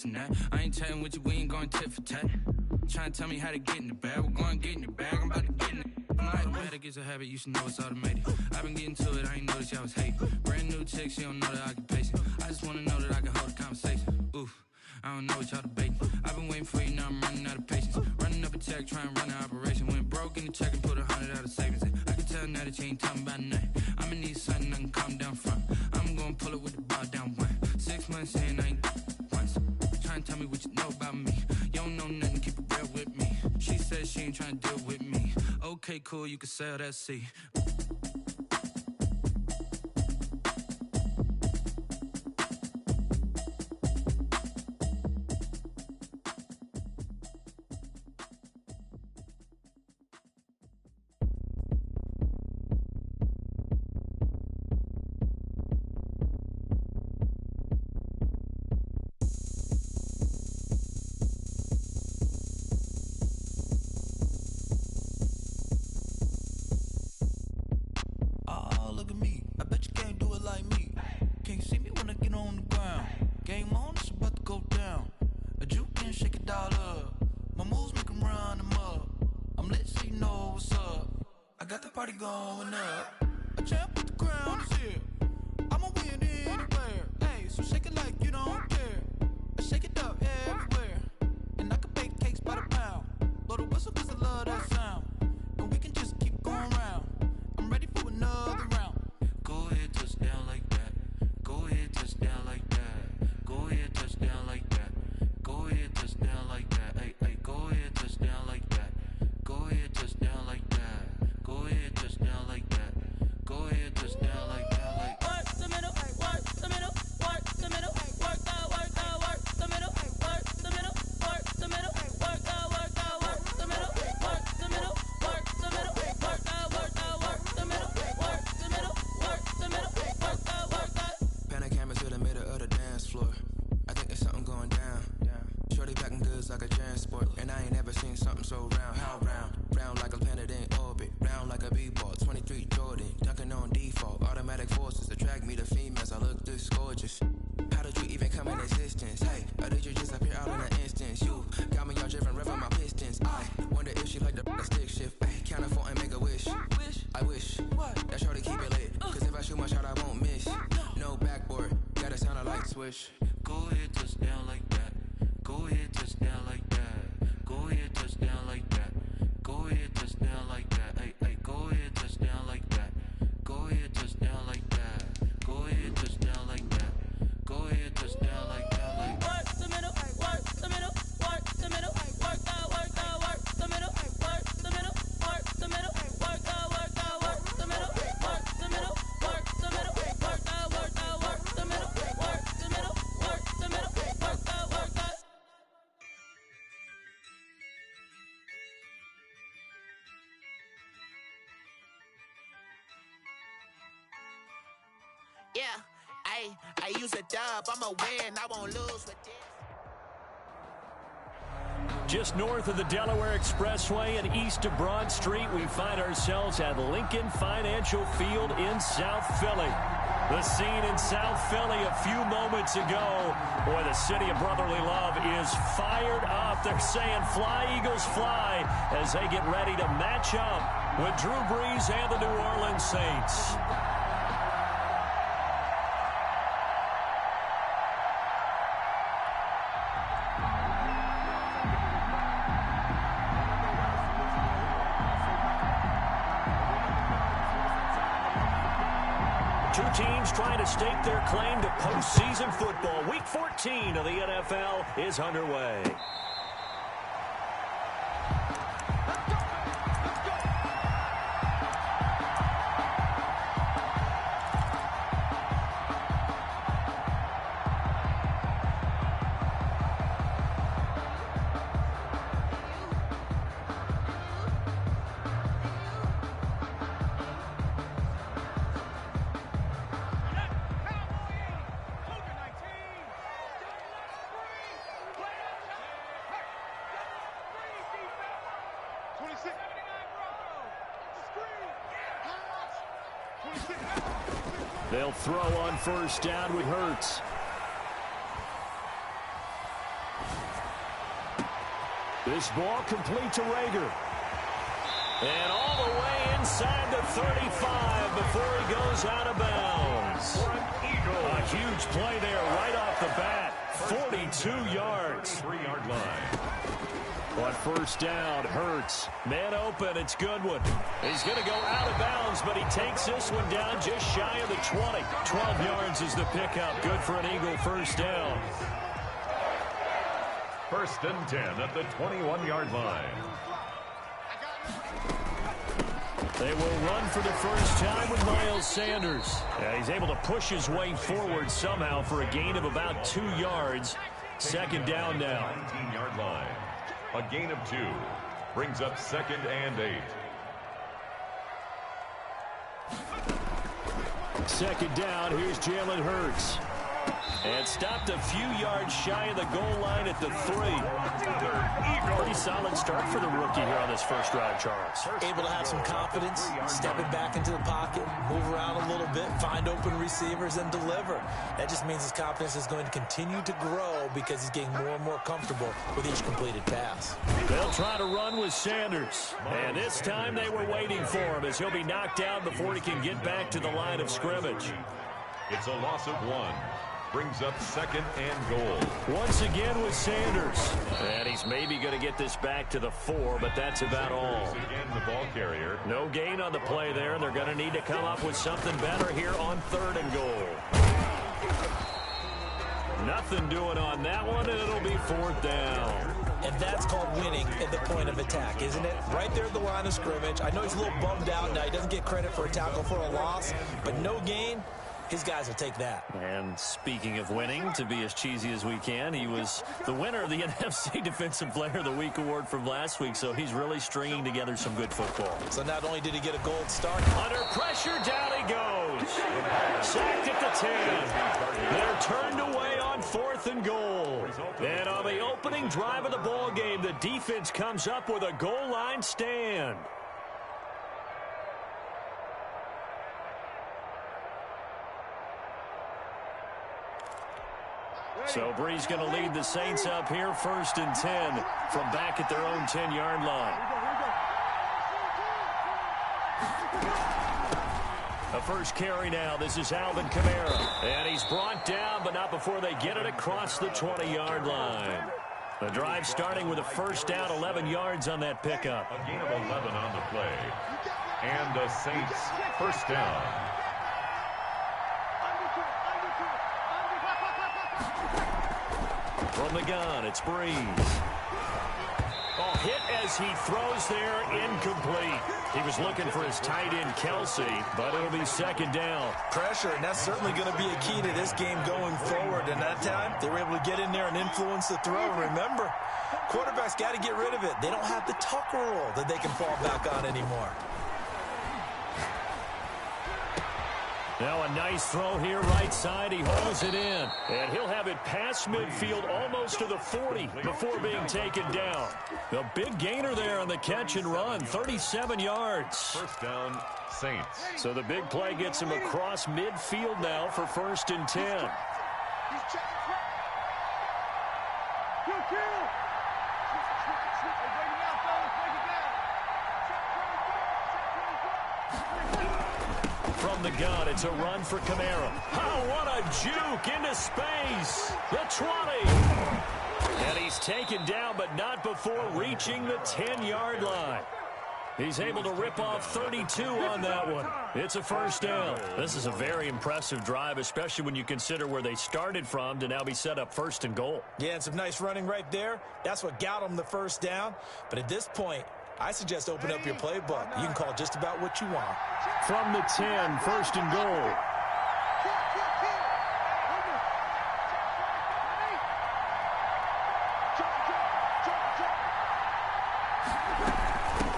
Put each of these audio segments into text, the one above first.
tonight. I ain't chatting with you, we ain't going tit for tat. Trying to tell me how to get in the bag. We're going to get in the bag, I'm about to get in it. I'm like, bad, it's a habit, you should know it's automated. I've been getting to it, I ain't noticed y'all was hating. Brand new chick, she don't know that I can pace it. I just wanna know that I can hold a conversation. Oof, I don't know what y'all debating. I've been waiting for you, now I'm running out of patience. Running up a check, trying to run an operation. Went broke in the check and put 100 out of savings. I can tell now that you ain't talking about nothing. I'ma need something I can calm down from. I'm gonna pull it with the bar down one. 6 months in, I ain't once. Trying to tell me what you know about me. You don't know nothing, keep it real with me. She says she ain't trying to deal with me. Okay, cool, you can sell that seat. Go ahead, touch down like that. Go ahead, touch down like that. Go ahead, touch down like that. Go ahead, touch down like that. Hey, hey, go ahead, touch down like that. Go ahead, touch down like that. Go ahead, touch down like that. Go ahead, touch down like that. Like work the middle, work the middle, work the middle, work the middle, work the middle, work the middle, work the middle, work the middle, work the middle, work the middle, work the middle, work the middle, work the middle, work the middle, work the Yeah, I use a dub, I'ma win, I won't lose with this. Just north of the Delaware Expressway and east of Broad Street, we find ourselves at Lincoln Financial Field in South Philly. The scene in South Philly a few moments ago. Boy, the city of brotherly love is fired up. They're saying fly, Eagles, fly, as they get ready to match up with Drew Brees and the New Orleans Saints. Two teams trying to stake their claim to postseason football. Week 14 of the NFL is underway. They'll throw on first down with Hurts. This ball complete to Rager. And all the way inside the 35 before he goes out of bounds. A huge play there right off the bat. 42 yards. 3-yard line. On first down, Hurts. Man open, it's Goodwin. He's going to go out of bounds, but he takes this one down just shy of the 20. 12 yards is the pickup. Good for an Eagle first down. 1st and 10 at the 21-yard line. They will run for the first time with Miles Sanders. Yeah, he's able to push his way forward somehow for a gain of about 2 yards. 2nd down now. 19-yard line. A gain of 2. Brings up 2nd and 8. 2nd down. Here's Jalen Hurts. And stopped a few yards shy of the goal line at the 3. Pretty solid start for the rookie here on this first drive, Charles. Able to have some confidence, stepping back into the pocket, move around a little bit, find open receivers, and deliver. That just means his confidence is going to continue to grow because he's getting more and more comfortable with each completed pass. They'll try to run with Sanders. And this time they were waiting for him as he'll be knocked down before he can get back to the line of scrimmage. It's a loss of 1. Brings up 2nd and goal. Once again with Sanders. And he's maybe going to get this back to the 4, but that's about all. Again, the ball carrier. No gain on the play there, and they're going to need to come up with something better here on 3rd and goal. Nothing doing on that one, and it'll be 4th down. And that's called winning at the point of attack, isn't it? Right there at the line of scrimmage. I know he's a little bummed out now. He doesn't get credit for a tackle for a loss, but no gain. His guys will take that. And speaking of winning, to be as cheesy as we can, he was the winner of the NFC Defensive Player of the Week award from last week, so he's really stringing together some good football. So not only did he get a gold star. Under pressure, down he goes. Sacked at the 10. They're turned away on 4th and goal. And on the opening drive of the ball game, the defense comes up with a goal line stand. So Bree's going to lead the Saints up here 1st and 10 from back at their own 10-yard line. The first carry now. This is Alvin Kamara. And he's brought down, but not before they get it across the 20-yard line. The drive starting with a first down, 11 yards on that pickup. A gain of 11 on the play. And the Saints first down. From the gun, it's Breeze. Oh, hit as he throws there, incomplete. He was looking for his tight end, Kelsey, but it'll be 2nd down. Pressure, and that's certainly going to be a key to this game going forward. And that time, they were able to get in there and influence the throw. Remember, quarterbacks got to get rid of it. They don't have the tuck rule that they can fall back on anymore. Now a nice throw here right side. He holds it in. And he'll have it past midfield almost to the 40 before being taken down. The big gainer there on the catch and run, 37 yards. First down, Saints. So the big play gets him across midfield now for 1st and 10. From the gun, it's a run for Kamara. Oh, what a juke into space. The 20. And he's taken down, but not before reaching the 10-yard line. He's able to rip off 32 on that one. It's a first down. This is a very impressive drive, especially when you consider where they started from to now be set up 1st and goal. Yeah, and some nice running right there. That's what got them the first down. But at this point, I suggest open up your playbook. You can call just about what you want. From the 10, 1st and goal.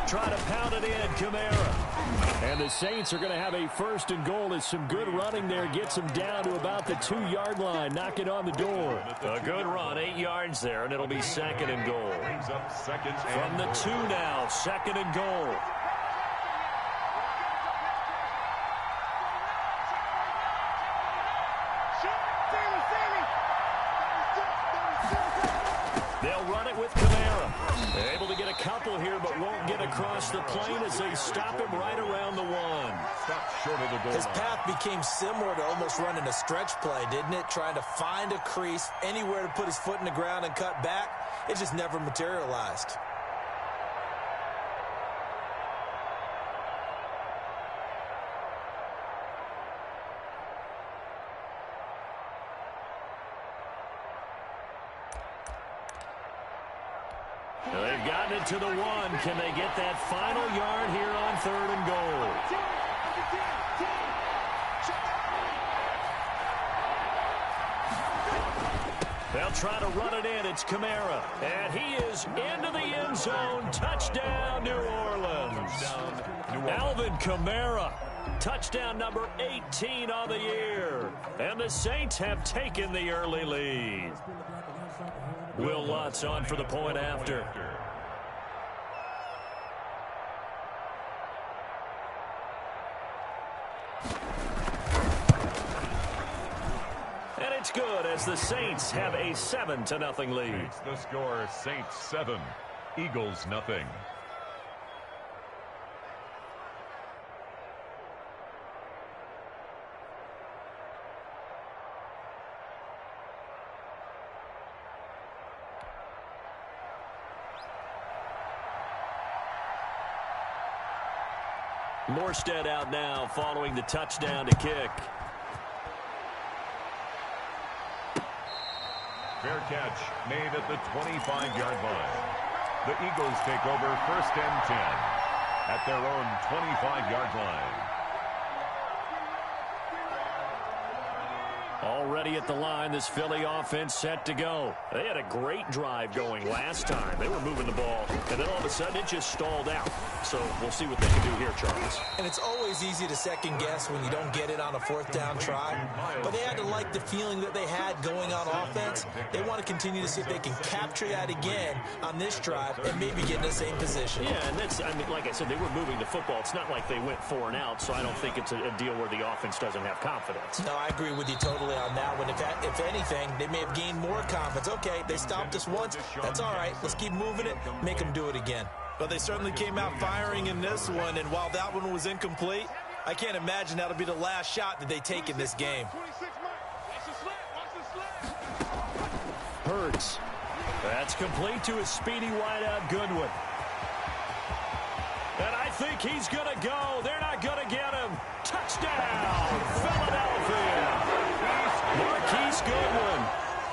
Try to pound it in, Kamara. And the Saints are going to have a 1st and goal as some good running there gets them down to about the 2-yard line. Knock it on the door. A good run, 8 yards there, and it'll be 2nd and goal. Brings up 2nd From the 2 now, 2nd and goal. They'll run it with Kamara. They're able to get a couple here, but won't get across the plane as they stop him right around the 1. Stop short of the goal. His path became similar to almost running a stretch play, didn't it? Trying to find a crease, anywhere to put his foot in the ground and cut back. It just never materialized. They've gotten it to the 1. Can they get that final yard here on 3rd and goal? They'll try to run it in. It's Kamara. And he is into the end zone. Touchdown, New Orleans. Alvin Kamara. Touchdown number 18 on the year. And the Saints have taken the early lead. Will Lutz on for the point after. And it's good as the Saints have a 7-0 lead. The score, Saints 7, Eagles nothing. Morstead out now following the touchdown to kick. Fair catch made at the 25-yard line. The Eagles take over 1st and 10 at their own 25-yard line. Already at the line, this Philly offense set to go. They had a great drive going last time. They were moving the ball, and then all of a sudden it just stalled out. So we'll see what they can do here, Charles. And it's always easy to second guess when you don't get it on a 4th down try. But they had to like the feeling that they had going on offense. They want to continue to see if they can capture that again on this drive and maybe get in the same position. Yeah, and that's, I mean, like I said, they were moving the football. It's not like they went 4 and out, so I don't think it's a deal where the offense doesn't have confidence. No, I agree with you totally on that one. If anything, they may have gained more confidence. Okay, they stopped us once. That's all right. Let's keep moving it. Make them do it again. But they certainly came out firing in this one, and while that one was incomplete, I can't imagine that'll be the last shot that they take in this game. Hurts. That's complete to his speedy wideout, Goodwin. And I think he's going to go. They're not going to get him. Touchdown, Philadelphia. Marquise Goodwin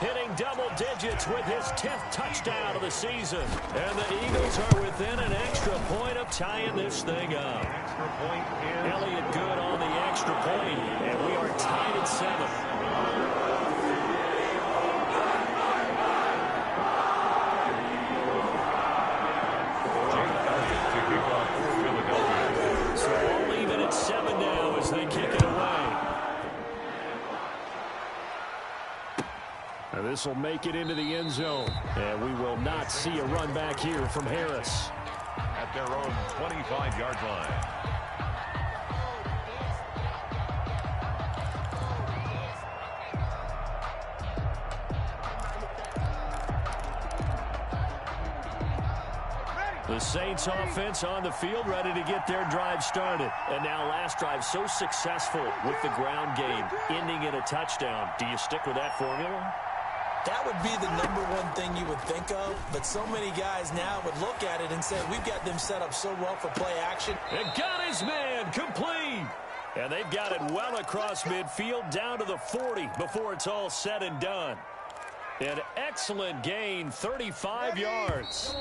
hitting double digits with his 10th touchdown of the season. And the Eagles are within an extra point of tying this thing up. Extra point is Elliott good on the extra point, and we are tied at 7. So we'll leave it at 7 now as they kick it away. And this will make it into the end zone. And we will not see a run back here from Harris. at their own 25-yard line. The Saints offense on the field, ready to get their drive started. And now last drive so successful with the ground game, ending in a touchdown. Do you stick with that formula? That would be the number one thing you would think of, but so many guys now would look at it and say, we've got them set up so well for play action. And got his man complete. And they've got it well across midfield down to the 40 before it's all said and done. An excellent gain, 35 yards.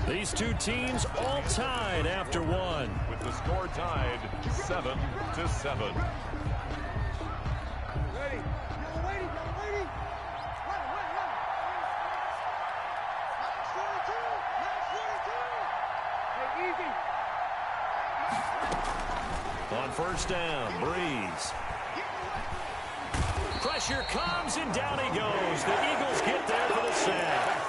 These two teams all tied after one. With the score tied 7-7. On first down, Breeze. Pressure comes, and down he goes. The Eagles get there for the sack.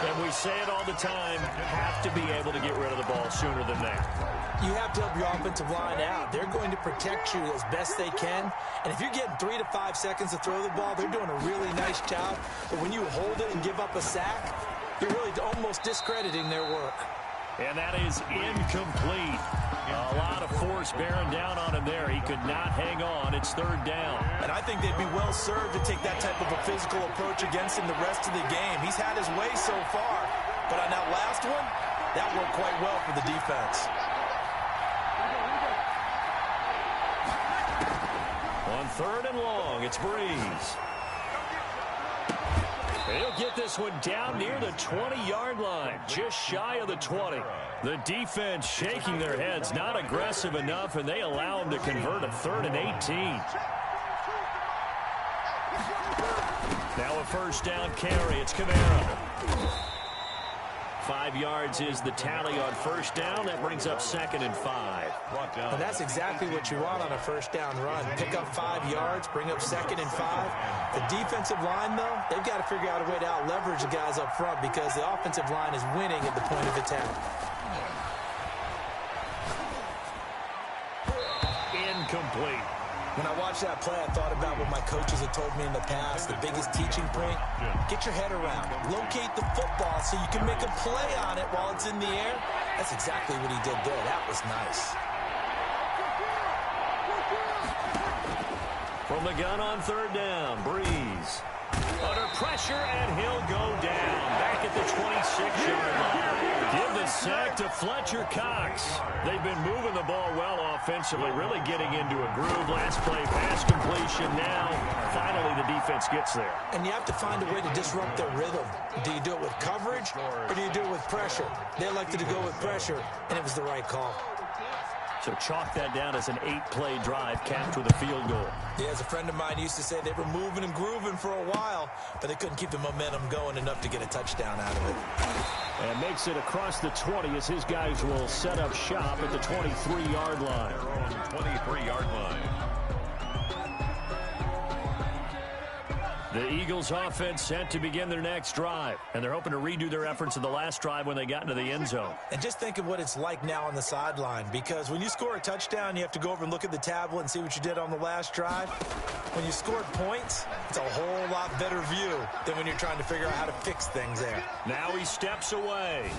And we say it all the time, have to be able to get rid of the ball sooner than that. You have to help your offensive line out. They're going to protect you as best they can. And if you're getting 3 to 5 seconds to throw the ball, they're doing a really nice job. But when you hold it and give up a sack, you're really almost discrediting their work. And that is incomplete. A lot of force bearing down on him there. He could not hang on. It's third down. And I think they'd be well served to take that type of a physical approach against him the rest of the game. He's had his way so far. But on that last one, that worked quite well for the defense. On third and long, it's Breeze. He'll get this one down near the 20-yard line, just shy of the 20. The defense shaking their heads, not aggressive enough, and they allow him to convert a 3rd and 18. Now a first down carry. It's Kamara. 5 yards is the tally on first down. That brings up 2nd and 5. And that's exactly what you want on a first down run. Pick up 5 yards, bring up 2nd and 5. The defensive line, though, they've got to figure out a way to out-leverage the guys up front because the offensive line is winning at the point of attack. Incomplete. When I watched that play, I thought about what my coaches had told me in the past. The biggest teaching point, get your head around. Locate the football so you can make a play on it while it's in the air. That's exactly what he did there. That was nice. From the gun on third down, Breeze. Under pressure, and he'll go down. Back at the 26-yard line. Give the sack to Fletcher Cox. They've been moving the ball well offensively, really getting into a groove. Last play, pass completion. Now, finally, the defense gets there. And you have to find a way to disrupt their rhythm. Do you do it with coverage, or do you do it with pressure? They elected to go with pressure, and it was the right call. So chalk that down as an 8-play drive capped with a field goal. Yeah, as a friend of mine used to say, they were moving and grooving for a while, but they couldn't keep the momentum going enough to get a touchdown out of it. And makes it across the 20 as his guys will set up shop at the 23-yard line. 23-yard line. The Eagles offense set to begin their next drive, and they're hoping to redo their efforts in the last drive when they got into the end zone. And just think of what it's like now on the sideline, because when you score a touchdown, you have to go over and look at the tablet and see what you did on the last drive. When you scored points, it's a whole lot better view than when you're trying to figure out how to fix things there. Now he steps away.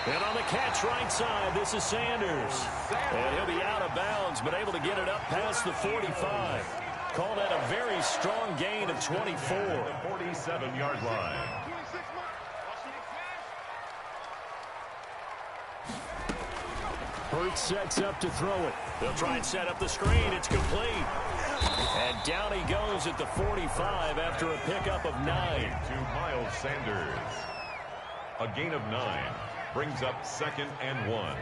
And on the catch right side, this is Sanders. And he'll be out of bounds, but able to get it up past the 45. Call that a very strong gain of 24. The 47-yard line. Hurts sets up to throw it. They'll try and set up the screen. It's complete. And down he goes at the 45 after a pickup of 9. To Miles Sanders. A gain of 9 brings up 2nd and 1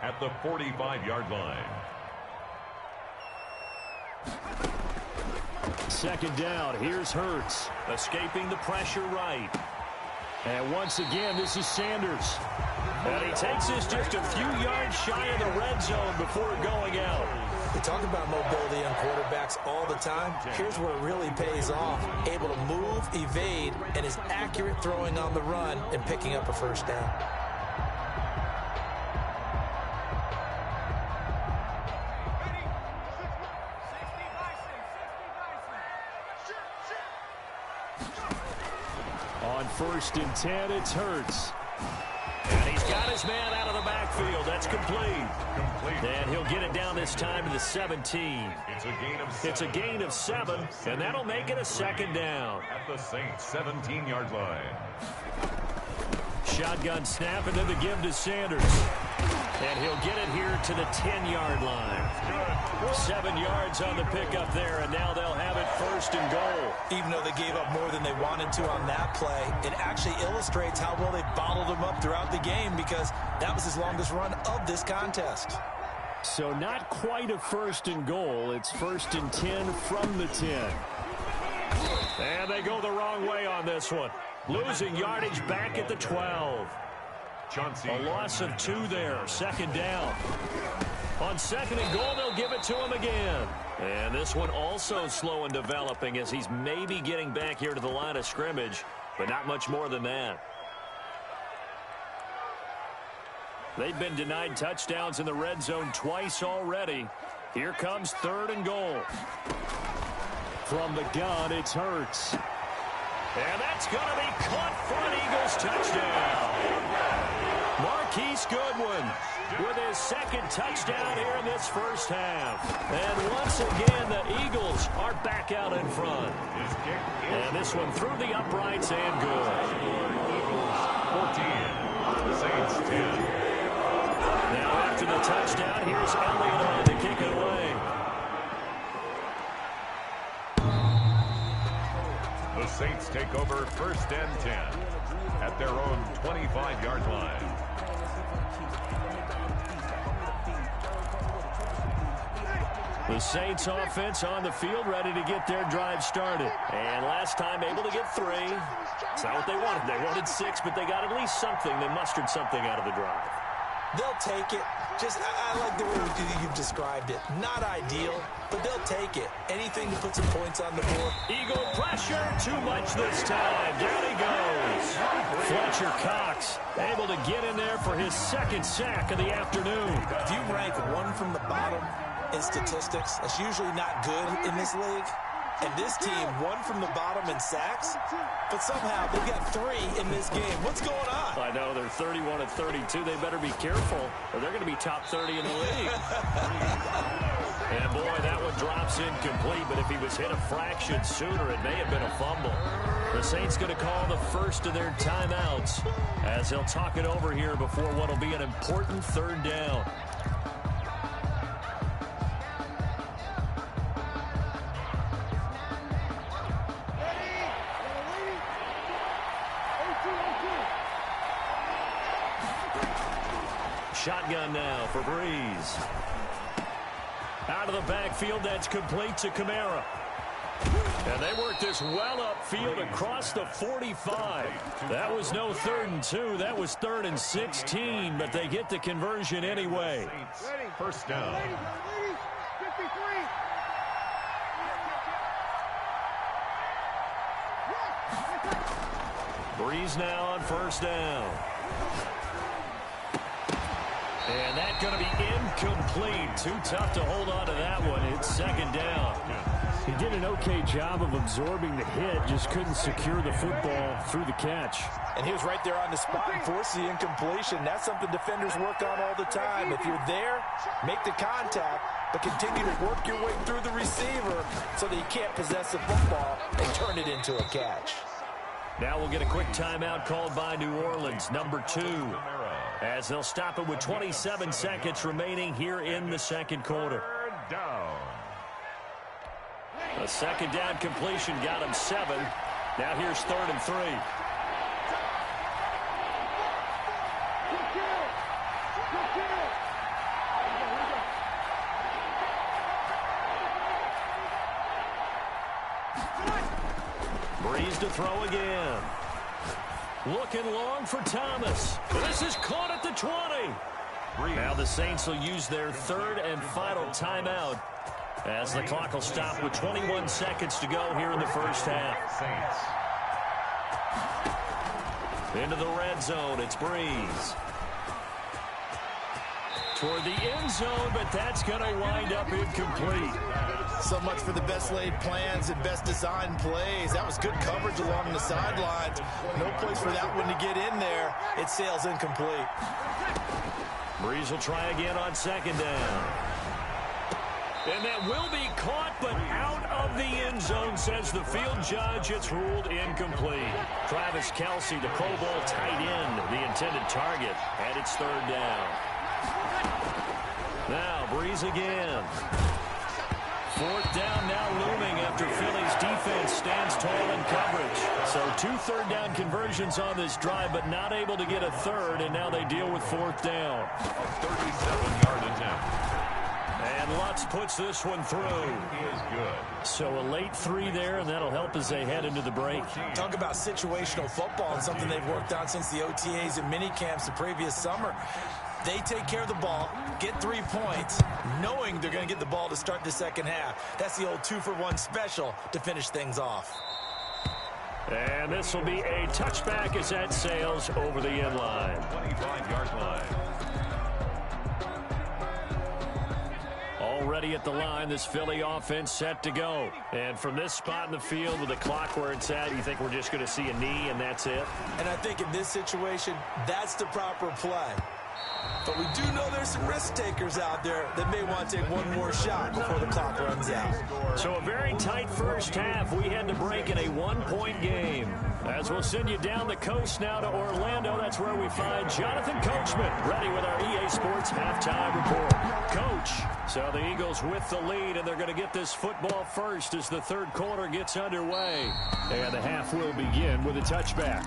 at the 45-yard line. 2nd down. Here's Hurts. Escaping the pressure right. And once again, this is Sanders. And he takes this just a few yards shy of the red zone before going out. We talk about mobility on quarterbacks all the time. Here's where it really pays off. Able to move, evade, and is accurate throwing on the run and picking up a first down. On 1st and 10, it's Hurts. And he's got his man out of the backfield. That's complete. And he'll get it down this time to the 17. It's a gain of 7. It's a gain of 7, and that'll make it a 2nd down. At the Saints' 17-yard line. Shotgun snap, and then the give to Sanders. And he'll get it here to the 10-yard line. 7 yards on the pickup there, and now they'll have it 1st and goal. Even though they gave up more than they wanted to on that play, it actually illustrates how well they bottled them up throughout the game because that was his longest run of this contest. So not quite a 1st and goal. It's 1st and 10 from the 10. And they go the wrong way on this one. Losing yardage back at the 12. Chauncey. A loss of 2 there. 2nd down. On 2nd and goal, they'll give it to him again. And this one also slow in developing as he's maybe getting back here to the line of scrimmage, but not much more than that. They've been denied touchdowns in the red zone twice already. Here comes 3rd and goal. From the gun, it's Hurts. And that's going to be caught for an Eagles touchdown. Marquise Goodwin with his 2nd touchdown here in this first half. And once again, the Eagles are back out in front. And this one through the uprights and good. Eagles 14, Saints 10. Now after the touchdown, here's Elliott on to kick it away. The Saints take over 1st and 10 at their own 25-yard line. The Saints offense on the field, ready to get their drive started. And last time able to get 3. It's not what they wanted. They wanted 6, but they got at least something. They mustered something out of the drive. They'll take it. I like the way you've described it. Not ideal, but they'll take it. Anything to put some points on the board. Eagle pressure, too much this time. Down he goes. Fletcher Cox able to get in there for his 2nd sack of the afternoon. If you rank 1 from the bottom in statistics, that's usually not good in this league. And this team, 1 from the bottom in sacks, but somehow they've got 3 in this game. What's going on? I know, they're 31 and 32. They better be careful, or they're going to be top 30 in the league. And boy, that one drops incomplete, but if he was hit a fraction sooner, it may have been a fumble. The Saints going to call the first of their timeouts as they'll talk it over here before what will be an important 3rd down. Shotgun now for Breeze. Out of the backfield, that's complete to Kamara. And they work this well upfield across the 45. That was no 3rd and 2. That was 3rd and 16, but they get the conversion anyway. First down. Breeze now on 1st down. And that's going to be incomplete. Too tough to hold on to that one. It's 2nd down. He did an okay job of absorbing the hit, just couldn't secure the football through the catch. And he was right there on the spot and forced the incompletion. That's something defenders work on all the time. If you're there, make the contact, but continue to work your way through the receiver so that you can't possess the football and turn it into a catch. Now we'll get a quick timeout called by New Orleans, number 2, as they'll stop it with 27 seconds remaining here in the 2nd quarter. A 2nd down completion got him 7. Now here's 3rd and 3. Breeze to throw again. Looking long for Thomas. This is caught at the 20. Now the Saints will use their 3rd and final timeout as the clock will stop with 21 seconds to go here in the first half. Into the red zone, it's Breeze. Toward the end zone, but that's going to wind up incomplete. So much for the best laid plans and best designed plays. That was good coverage along the sidelines. No place for that one to get in there. It sails incomplete. Breeze will try again on 2nd down. And that will be caught, but out of the end zone, says the field judge. It's ruled incomplete. Travis Kelce, the Pro Bowl tight end, the intended target, and it's 3rd down. Now Breeze again. 4th down now looming after Philly's defense stands tall in coverage. So 2 3rd down conversions on this drive, but not able to get a 3rd, and now they deal with 4th down. 37-yard attempt. And Lutz puts this one through. He is good. So a late 3 there, and that'll help as they head into the break. Talk about situational football and something they've worked on since the OTAs and mini camps the previous summer. They take care of the ball, get 3 points, knowing they're going to get the ball to start the second half. That's the old 2-for-1 special to finish things off. And this will be a touchback as that sails over the end line. 25-yard line. ready at the line. This Philly offense set to go. And from this spot in the field with the clock where it's at, you think we're just going to see a knee and that's it? And I think in this situation, that's the proper play. But we do know there's some risk takers out there that may want to take one more shot before the clock runs out. So a very tight first half. We had to break in a one-point game. As we'll send you down the coast now to Orlando, that's where we find Jonathan Coachman ready with our EA Sports halftime report. Coach, so the Eagles with the lead, and they're going to get this football first as the third quarter gets underway. And the half will begin with a touchback.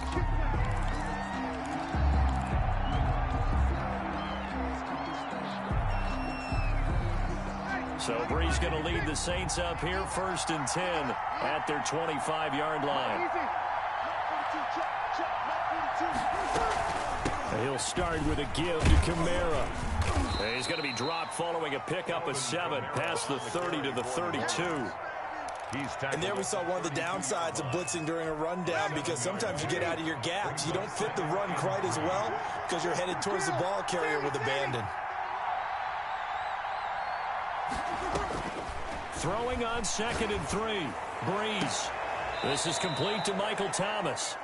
So Brees going to lead the Saints up here, 1st and 10 at their 25-yard line. He'll start with a give to Kamara. He's going to be dropped following a pickup of 7 past the 30 to the 32. And there we saw one of the downsides of blitzing during a rundown, because sometimes you get out of your gaps. You don't fit the run quite as well because you're headed towards the ball carrier with abandon. Throwing on 2nd and 3. Brees. This is complete to Michael Thomas.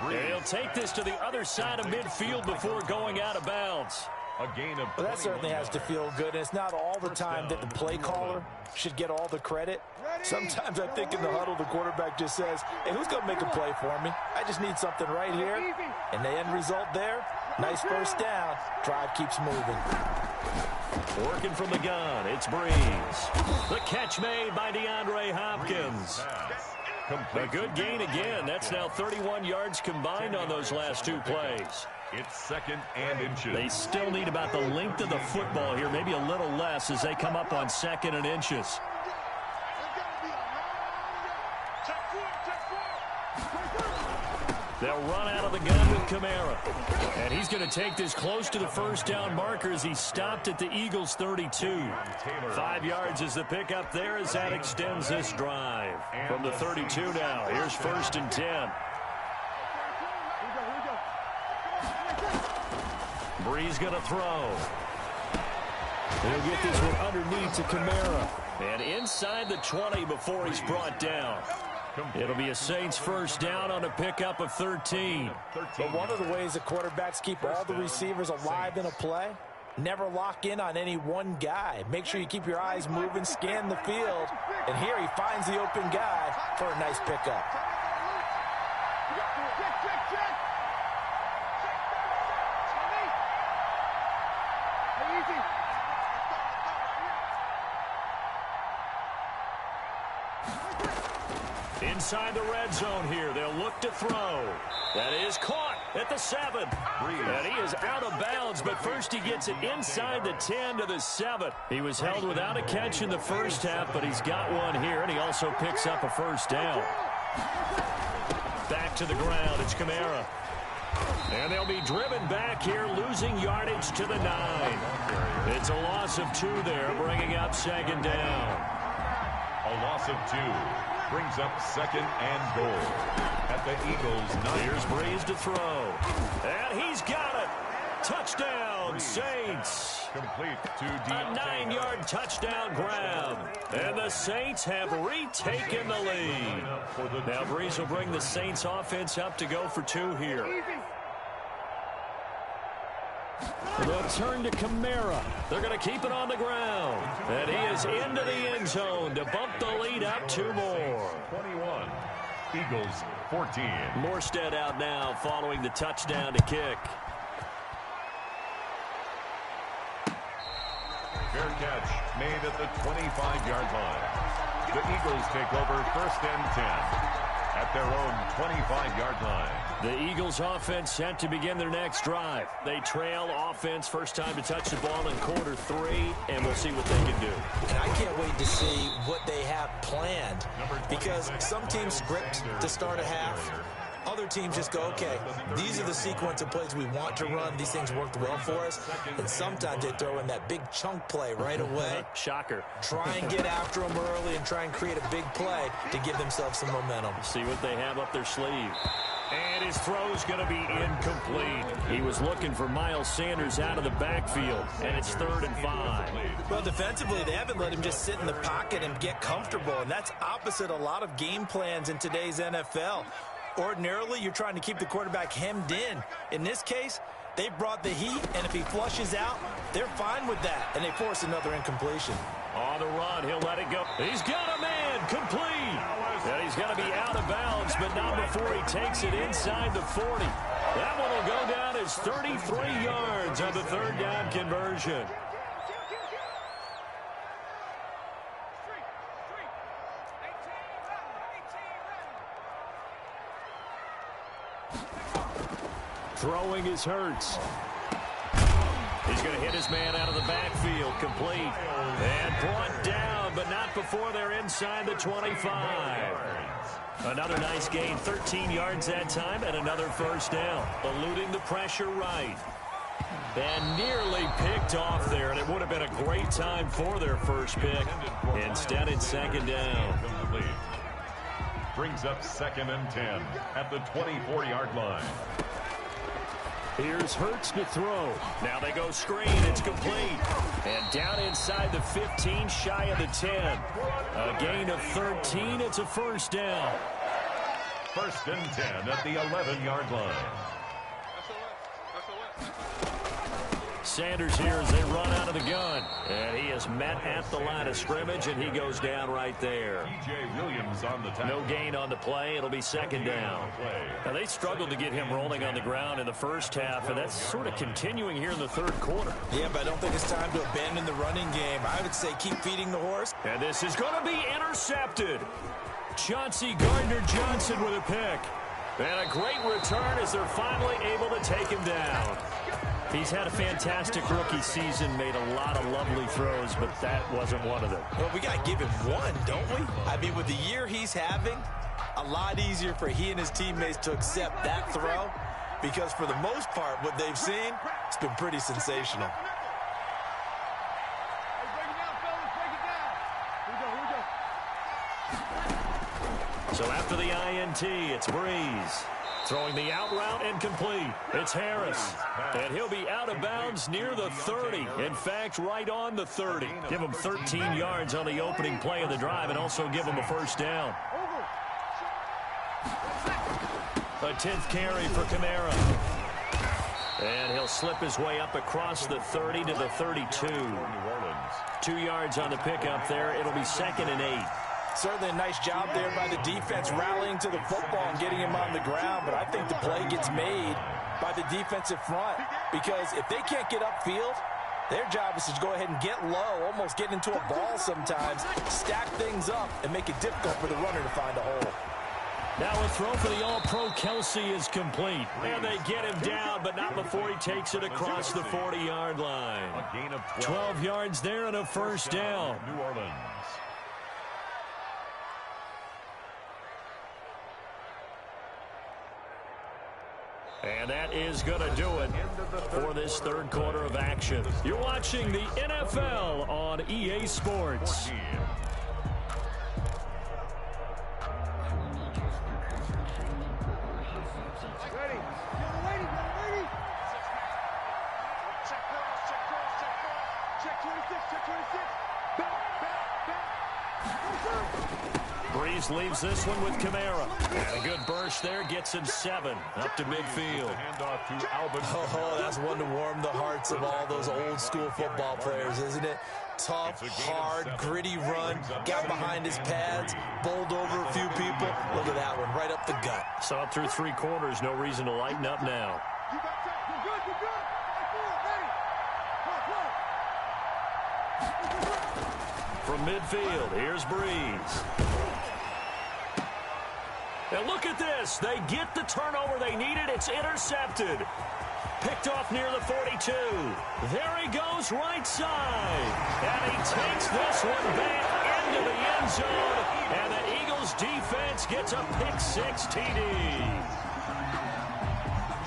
He'll take this to the other side of midfield before going out of bounds. A gain of well, that certainly has to feel good. And it's not all the time that the play caller should get all the credit. Sometimes I think in the huddle, the quarterback just says, hey, who's going to make a play for me? I just need something right here. And the end result there, nice first down. Drive keeps moving. Working from the gun, it's Brees. The catch made by DeAndre Hopkins. A good gain again. That's now 31 yards combined on those last 2 plays. It's 2nd and inches. They still need about the length of the football here, maybe a little less as they come up on 2nd and inches. They'll run out of the gun with Kamara. And he's going to take this close to the first down marker as he stopped at the Eagles' 32. 5 yards is the pickup there as that extends this drive. From the 32 now, here's 1st and 10. Brees going to throw. He'll get this one underneath to Kamara. And inside the 20 before he's brought down. It'll be a Saints first down on a pickup of 13. But one of the ways the quarterbacks keep all the receivers alive in a play, never lock in on any one guy. Make sure you keep your eyes moving, scan the field. And here he finds the open guy for a nice pickup. Inside the red zone here, they'll look to throw. That is caught at the 7. And he is out of bounds, but first he gets it inside the 10 to the 7. He was held without a catch in the first half, but he's got one here, and he also picks up a first down. Back to the ground, it's Kamara. And they'll be driven back here, losing yardage to the 9. It's a loss of 2 there, bringing up 2nd down. A loss of 2. Brings up 2nd and goal at the Eagles' 9. Here's Brees to throw. And he's got it. Touchdown, Saints. Complete to a 9-yard touchdown grab. And the Saints have retaken the lead. Now Brees will bring the Saints offense up to go for 2 here. They'll turn to Kamara. They're going to keep it on the ground. And he is into the end zone to bump the lead up 2 more. 21. Eagles 14. Morstead out now following the touchdown to kick. Fair catch made at the 25-yard line. The Eagles take over 1st and 10 at their own 25-yard line. The Eagles offense set to begin their next drive. They trail offense, first time to touch the ball in quarter 3, and we'll see what they can do. And I can't wait to see what they have planned, because some teams script to start a half. Other teams just go, okay, these are the sequence of plays we want to run. These things worked well for us. And sometimes they throw in that big chunk play right away. Shocker. Try and get after them early and try and create a big play to give themselves some momentum. See what they have up their sleeve. And his throw's going to be incomplete. He was looking for Miles Sanders out of the backfield, and it's 3rd and 5. Well, defensively, they haven't let him just sit in the pocket and get comfortable, and that's opposite a lot of game plans in today's NFL. Ordinarily, you're trying to keep the quarterback hemmed in. In this case, they brought the heat, and if he flushes out, they're fine with that, and they force another incompletion. On the run, he'll let it go. He's got a man, complete. And he's going to be out of bounds, but not before he takes it inside the 40. That one will go down as 33 yards on the 3rd down conversion. Throwing is Hurts. He's going to hit his man out of the backfield, complete. And brought down, but not before they're inside the 25. Another nice gain, 13 yards that time, and another 1st down. Eluding the pressure right. And nearly picked off there, and it would have been a great time for their first pick. Instead, it's 2nd down. Brings up 2nd and 10 at the 24-yard line. Here's Hurts to throw. Now they go screen. It's complete. And down inside the 15, shy of the 10. A gain of 13. It's a 1st down. 1st and 10 at the 11-yard line. Sanders here as they run out of the gun. And he is met at the line of scrimmage, and he goes down right there. T.J. Williams on the tackle. No gain on the play. It'll be 2nd down. Now, they struggled to get him rolling on the ground in the first half, and that's sort of continuing here in the 3rd quarter. Yeah, but I don't think it's time to abandon the running game. I would say keep feeding the horse. And this is going to be intercepted. Chauncey Gardner-Johnson with a pick. And a great return as they're finally able to take him down. He's had a fantastic rookie season, made a lot of lovely throws, but that wasn't one of them. Well, we got to give him one, don't we? I mean, with the year he's having, a lot easier for he and his teammates to accept that throw because for the most part, what they've seen, it's been pretty sensational. So after the INT, it's Breeze. Throwing the out route and complete. It's Harris. And he'll be out of bounds near the 30. In fact, right on the 30. Give him 13 yards on the opening play of the drive and also give him a 1st down. A 10th carry for Kamara. And he'll slip his way up across the 30 to the 32. 2 yards on the pickup there. It'll be 2nd and 8. Certainly a nice job there by the defense rallying to the football and getting him on the ground, but I think the play gets made by the defensive front because if they can't get upfield, their job is to go ahead and get low, almost get into a ball sometimes, stack things up, and make it difficult for the runner to find a hole. Now a throw for the All-Pro Kelsey is complete. And they get him down, but not before he takes it across the 40-yard line. A gain of 12 yards there and a 1st down. New Orleans. And that is going to do it for this 3rd quarter of action. You're watching the NFL on EA Sports. Breeze leaves this one with Kamara. And a good burst there gets him 7 up to midfield. Handoff to Alvin. Oh, that's one to warm the hearts of all those old school football players, isn't it? Tough, hard, gritty run, got behind his pads, bowled over a few people. Look at that one, right up the gut. Saw it through 3 quarters, no reason to lighten up now. From midfield, here's Breeze. And look at this. They get the turnover they needed. It's intercepted. Picked off near the 42. There he goes right side. And he takes this one back into the end zone. And the Eagles defense gets a pick-6 TD.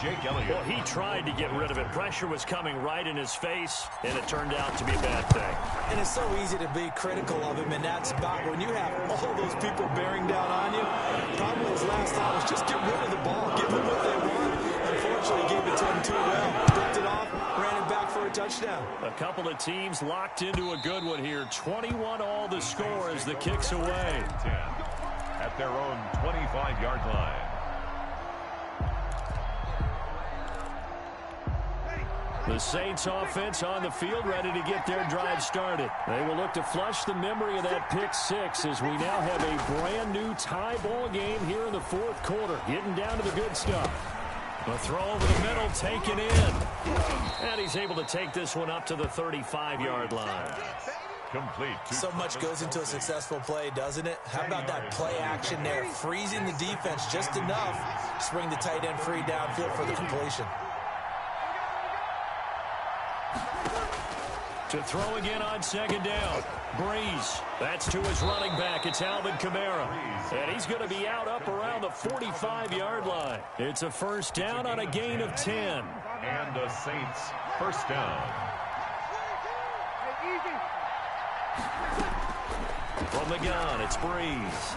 Jake Elliott. Well, he tried to get rid of it. Pressure was coming right in his face, and it turned out to be a bad thing. And it's so easy to be critical of him in that spot. When you have all those people bearing down on you, probably his last thought was just get rid of the ball, give them what they want. into it well. Flipped it off, ran it back for a touchdown. A couple of teams locked into a good one here. 21-all the score as the kick's away. 10 at their own 25-yard line. The Saints offense on the field, ready to get their drive started. They will look to flush the memory of that pick six as we now have a brand new tie ball game here in the fourth quarter. Getting down to the good stuff. A throw over the middle, taken in. And he's able to take this one up to the 35-yard line. Complete. So much goes into a successful play, doesn't it? How about that play action there? Freezing the defense just enough to bring the tight end free downfield for the completion. To throw again on second down. Breeze. That's to his running back. It's Alvin Kamara. And he's going to be out up around the 45-yard line. It's a first down on a gain of 10. And the Saints first down. From the gun, it's Breeze.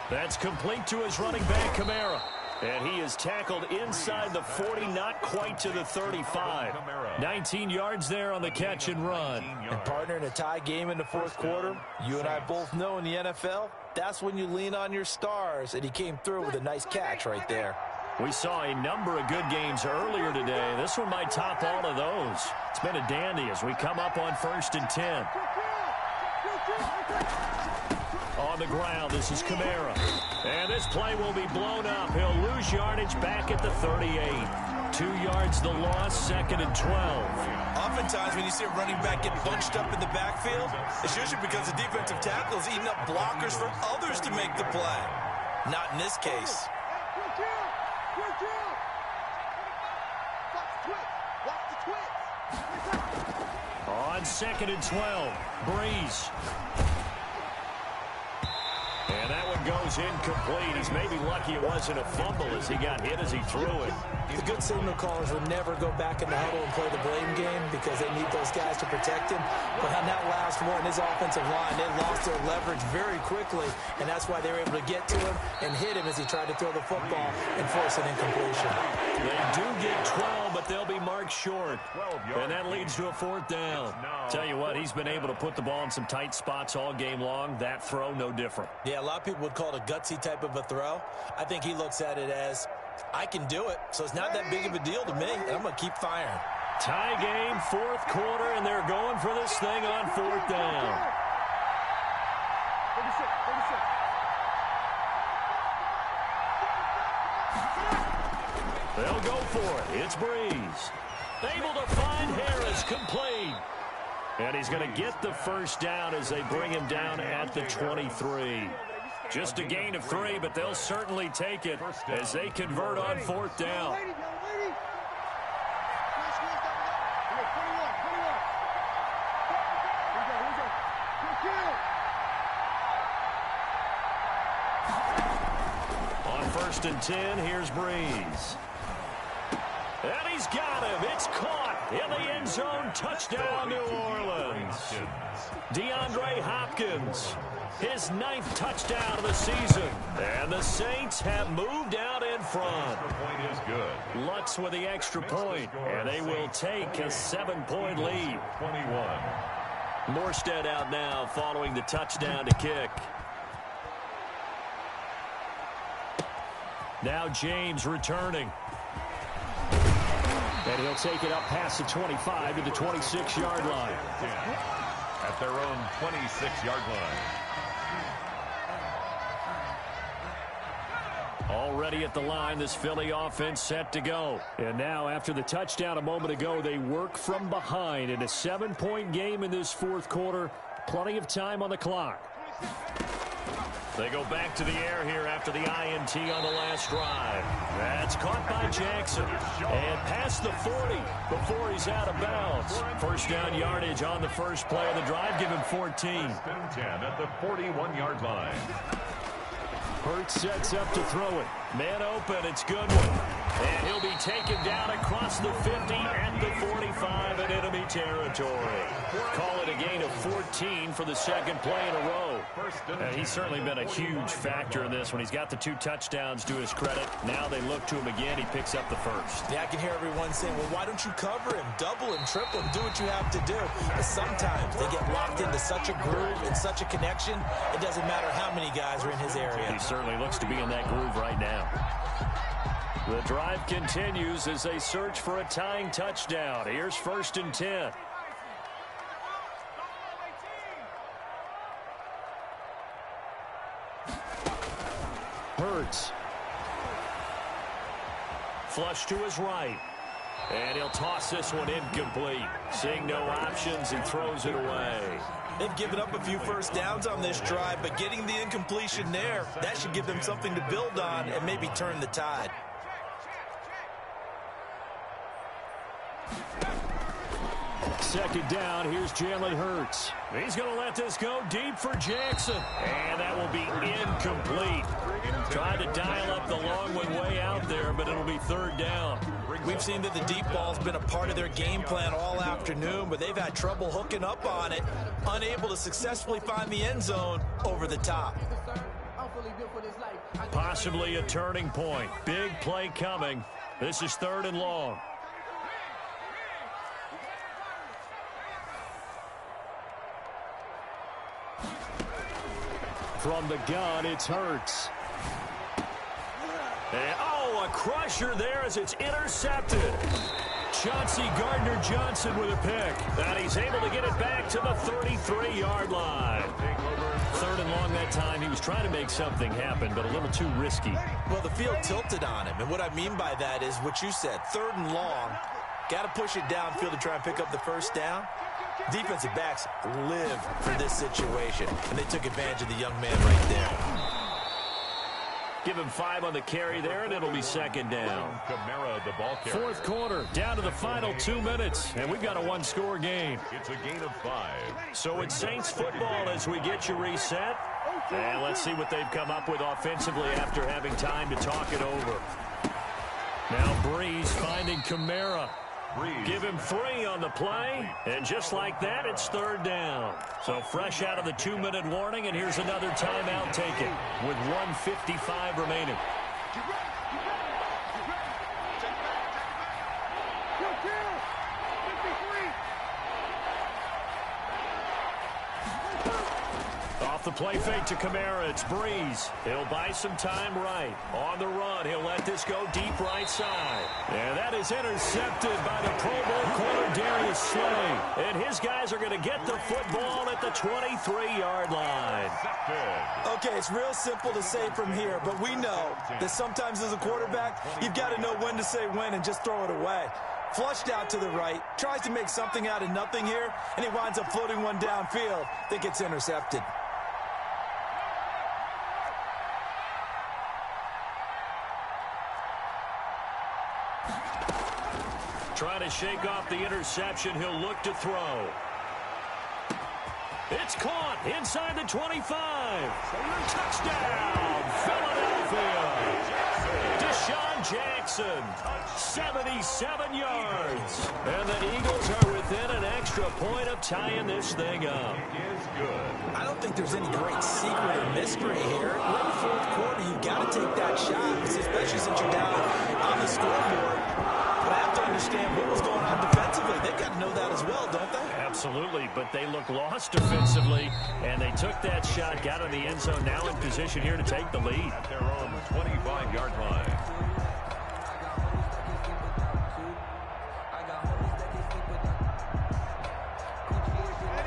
That's complete to his running back, Kamara. And he is tackled inside the 40, not quite to the 35. 19 yards there on the catch and run. And partner, in a tie game in the fourth quarter, you and I both know in the NFL, that's when you lean on your stars, and he came through with a nice catch right there. We saw a number of good games earlier today. This one might top all of those. It's been a dandy as we come up on 1st and 10. On the ground, this is Kamara. And this play will be blown up. He'll lose yardage back at the 38. 2 yards the loss, 2nd and 12. Oftentimes when you see a running back get bunched up in the backfield, it's usually because the defensive tackle is eating up blockers for others to make the play. Not in this case. On 2nd and 12, Breeze. And that one goes incomplete. He's maybe lucky it wasn't a fumble as he got hit as he threw it. The good signal callers would never go back in the huddle and play the blame game because they need those guys to protect him. But on that last one, his offensive line, they lost their leverage very quickly, and that's why they were able to get to him and hit him as he tried to throw the football and force an incompletion. They do get 12, but they'll be marked short. And that leads to a fourth down. Tell you what, he's been able to put the ball in some tight spots all game long. That throw, no different. Yeah, a lot of people would call it a gutsy type of a throw. I think he looks at it as, I can do it, so it's not that big of a deal to me, and I'm going to keep firing. Tie game, fourth quarter, and they're going for this thing on fourth down. They'll go for it. It's Breeze. Able to find Harris, complete. And he's going to get the first down as they bring him down at the 23. Just a gain of 3, but they'll certainly take it as they convert on fourth down. On 1st and 10, here's Breeze. And he's got him. It's caught in the end zone. Touchdown, New Orleans. DeAndre Hopkins, his 9th touchdown of the season. And the Saints have moved out in front. The point is good. Lutz with the extra point, and they will take a 7-point lead. 21. Morstead out now following the touchdown to kick. Now James returning. And he'll take it up past the 25 to the 26-yard line. At their own 26-yard line. Already at the line, this Philly offense set to go. And now, after the touchdown a moment ago, they work from behind in a 7-point game in this fourth quarter. Plenty of time on the clock. They go back to the air here after the INT on the last drive. That's caught by Jackson. And past the 40 before he's out of bounds. First down yardage on the first play of the drive. Give him 14. 10 at the 41-yard line. Hurts sets up to throw it. Man open, it's Goodwin. And he'll be taken down across the 50 at the 45 in enemy territory. Call it a gain of 14 for the second play in a row. And he's certainly been a huge factor in this when he's got the 2 touchdowns to his credit. Now they look to him again. He picks up the first. Yeah, I can hear everyone saying, well, why don't you cover him, double him, triple him, do what you have to do. But sometimes they get locked into such a groove and such a connection, it doesn't matter how many guys are in his area. He certainly looks to be in that groove right now. The drive continues as they search for a tying touchdown. Here's 1st and 10. Hurts. Flush to his right. And he'll toss this one incomplete. Seeing no options, he throws it away. They've given up a few first downs on this drive, but getting the incompletion there, that should give them something to build on and maybe turn the tide. Second down, here's Jalen Hurts. He's going to let this go deep for Jackson. And that will be incomplete. Tried to dial up the long one way out there, but it'll be 3rd down. We've seen that the deep ball's been a part of their game plan all afternoon, but they've had trouble hooking up on it, unable to successfully find the end zone over the top. Possibly a turning point. Big play coming. This is 3rd and long. From the gun, it's Hurts. And, a crusher there as it's intercepted. Chauncey Gardner-Johnson with a pick. And he's able to get it back to the 33-yard line. 3rd and long that time. He was trying to make something happen, but a little too risky. Well, the field tilted on him, and what I mean by that is what you said, 3rd and long. Got to push it downfield to try and pick up the first down. Defensive backs live for this situation, and they took advantage of the young man right there. Give him 5 on the carry there, and it'll be 2nd down. Kamara, the ball carrier. 4th quarter, down to the final 2 minutes, and we've got a 1-score game. It's a gain of 5. So it's Saints football as we get you reset. And let's see what they've come up with offensively after having time to talk it over. Now Breeze finding Kamara. Give him 3 on the play, and just like that, it's 3rd down. So fresh out of the 2-minute warning, and here's another timeout taken with 1:55 remaining. Off the play fake to Kamara, it's Breeze. He'll buy some time right. On the run, he'll let this go deep right side. And that is intercepted by the Pro Bowl corner Darius Slay. And his guys are going to get the football at the 23-yard line. Okay, it's real simple to say from here, but we know that sometimes as a quarterback, you've got to know when to say when and just throw it away. Flushed out to the right, tries to make something out of nothing here, and he winds up floating one downfield that gets intercepted. Trying to shake off the interception. He'll look to throw. It's caught inside the 25. Touchdown, Philadelphia. Deshaun Jackson, 77 yards. And the Eagles are within an extra point of tying this thing up. I don't think there's any great secret or mystery here. We're in the 4th quarter. You've got to take that shot, especially since you're down on the scoreboard. But I have to understand what was going on defensively. They've got to know that as well, don't they? Absolutely, but they look lost defensively, and they took that shot, got in the end zone, now in position here to take the lead. At their own 25-yard line.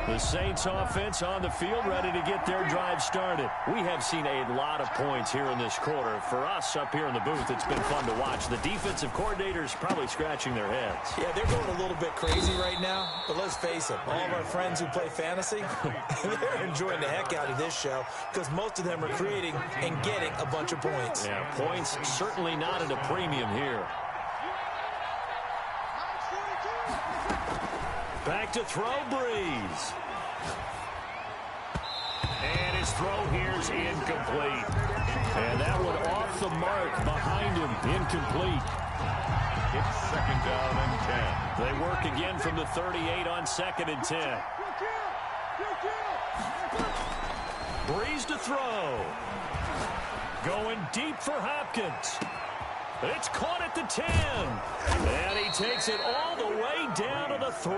The Saints offense on the field ready to get their drive started. We have seen a lot of points here in this quarter. For us up here in the booth, it's been fun to watch. The defensive coordinators probably scratching their heads. Yeah, they're going a little bit crazy right now, but let's face it, all of our friends who play fantasy, they're enjoying the heck out of this show because most of them are creating and getting a bunch of points. Yeah, points certainly not at a premium here. Back to throw, Breeze. And his throw here's incomplete. And that one off the mark behind him, incomplete. It's 2nd down and 10. They work again from the 38 on 2nd and 10. Breeze to throw. Going deep for Hopkins. It's caught at the 10. And he takes it all the way down to the 3.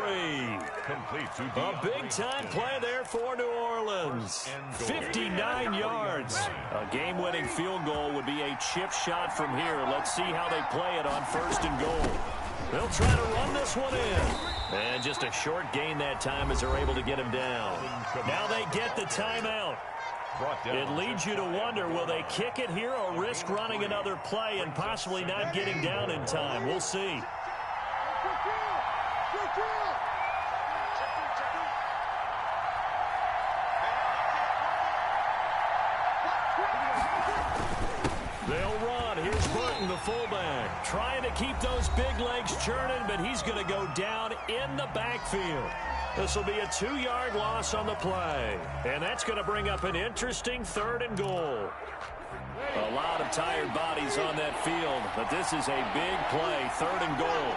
Complete to A big-time play there for New Orleans. 59 yards. A game-winning field goal would be a chip shot from here. Let's see how they play it on 1st and goal. They'll try to run this one in. And just a short gain that time as they're able to get him down. Now they get the timeout. It leads you to wonder, will they kick it here or risk running another play and possibly not getting down in time? We'll see. They'll run. Here's Burton, the fullback, trying to keep those big legs churning, but he's going to go down in the backfield. This will be a 2-yard loss on the play. And that's going to bring up an interesting 3rd and goal. A lot of tired bodies on that field, but this is a big play, 3rd and goal.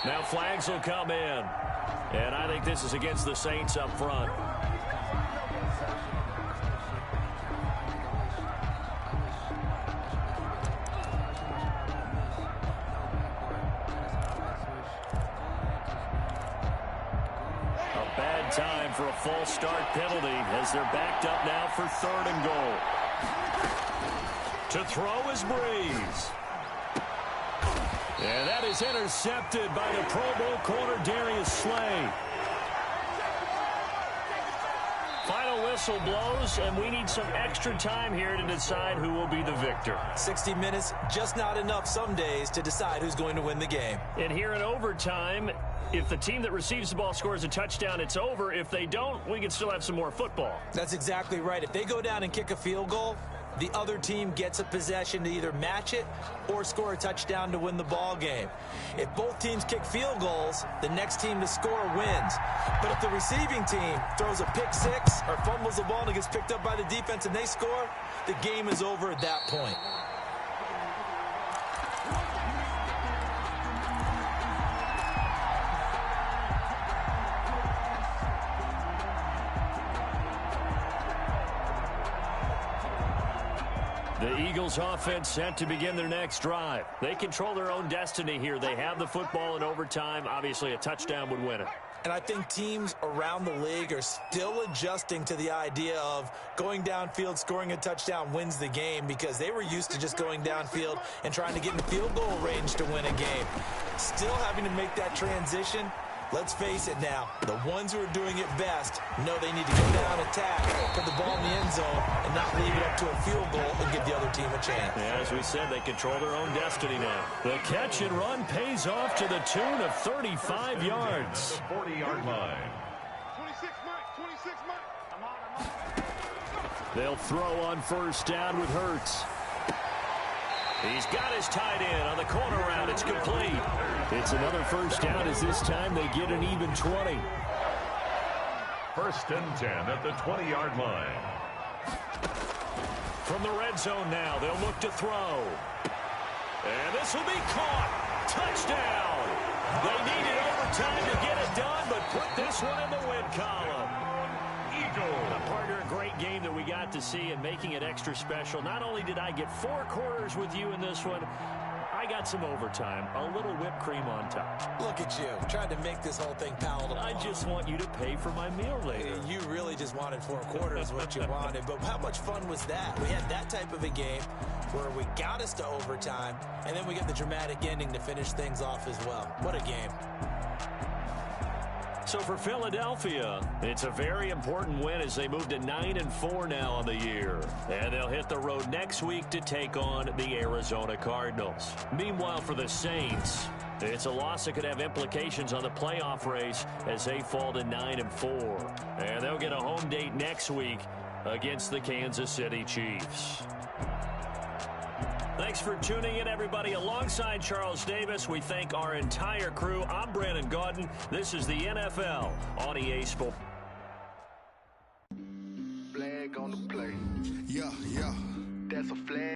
Now flags will come in. And I think this is against the Saints up front. Time for a false start penalty as they're backed up now for 3rd and goal. To throw is Breeze. And that is intercepted by the Pro Bowl corner Darius Slay. Final whistle blows, and we need some extra time here to decide who will be the victor. 60 minutes, just not enough some days to decide who's going to win the game. And here in overtime, if the team that receives the ball scores a touchdown, it's over. If they don't, we can still have some more football. That's exactly right. If they go down and kick a field goal, the other team gets a possession to either match it or score a touchdown to win the ball game. If both teams kick field goals, the next team to score wins. But if the receiving team throws a pick six or fumbles the ball and it gets picked up by the defense and they score, the game is over at that point. The Eagles offense set to begin their next drive. They control their own destiny here. They have the football in overtime. Obviously, a touchdown would win it. And I think teams around the league are still adjusting to the idea of going downfield, scoring a touchdown wins the game, because they were used to just going downfield and trying to get in field goal range to win a game. Still having to make that transition. Let's face it now, the ones who are doing it best know they need to go down, attack, put the ball in the end zone, and not leave it up to a field goal and give the other team a chance. Yeah, as we said, they control their own destiny now. The catch and run pays off to the tune of 35 yards. 40-yard line. 26 Mike. They'll throw on first down with Hurts. He's got his tight end on the corner route. It's complete. It's another first down as this time they get an even 20. 1st and 10 at the 20-yard line. From the red zone now, they'll look to throw. And this will be caught. Touchdown. They needed overtime to get it done, but put this one in the win column. A partner, a great game that we got to see, and making it extra special. Not only did I get 4 quarters with you in this one, I got some overtime, a little whipped cream on top. Look at you, trying to make this whole thing palatable. I just want you to pay for my meal later. You really just wanted 4 quarters, what you wanted. But how much fun was that? We had that type of a game where we got us to overtime, and then we got the dramatic ending to finish things off as well. What a game. So for Philadelphia, it's a very important win as they move to 9-4 now on the year. And they'll hit the road next week to take on the Arizona Cardinals. Meanwhile, for the Saints, it's a loss that could have implications on the playoff race as they fall to 9-4. And they'll get a home date next week against the Kansas City Chiefs. Thanks for tuning in, everybody. Alongside Charles Davis, we thank our entire crew. I'm Brandon Gaudin. This is the NFL on EA Sports. Flag on the play. Yeah, that's a flag.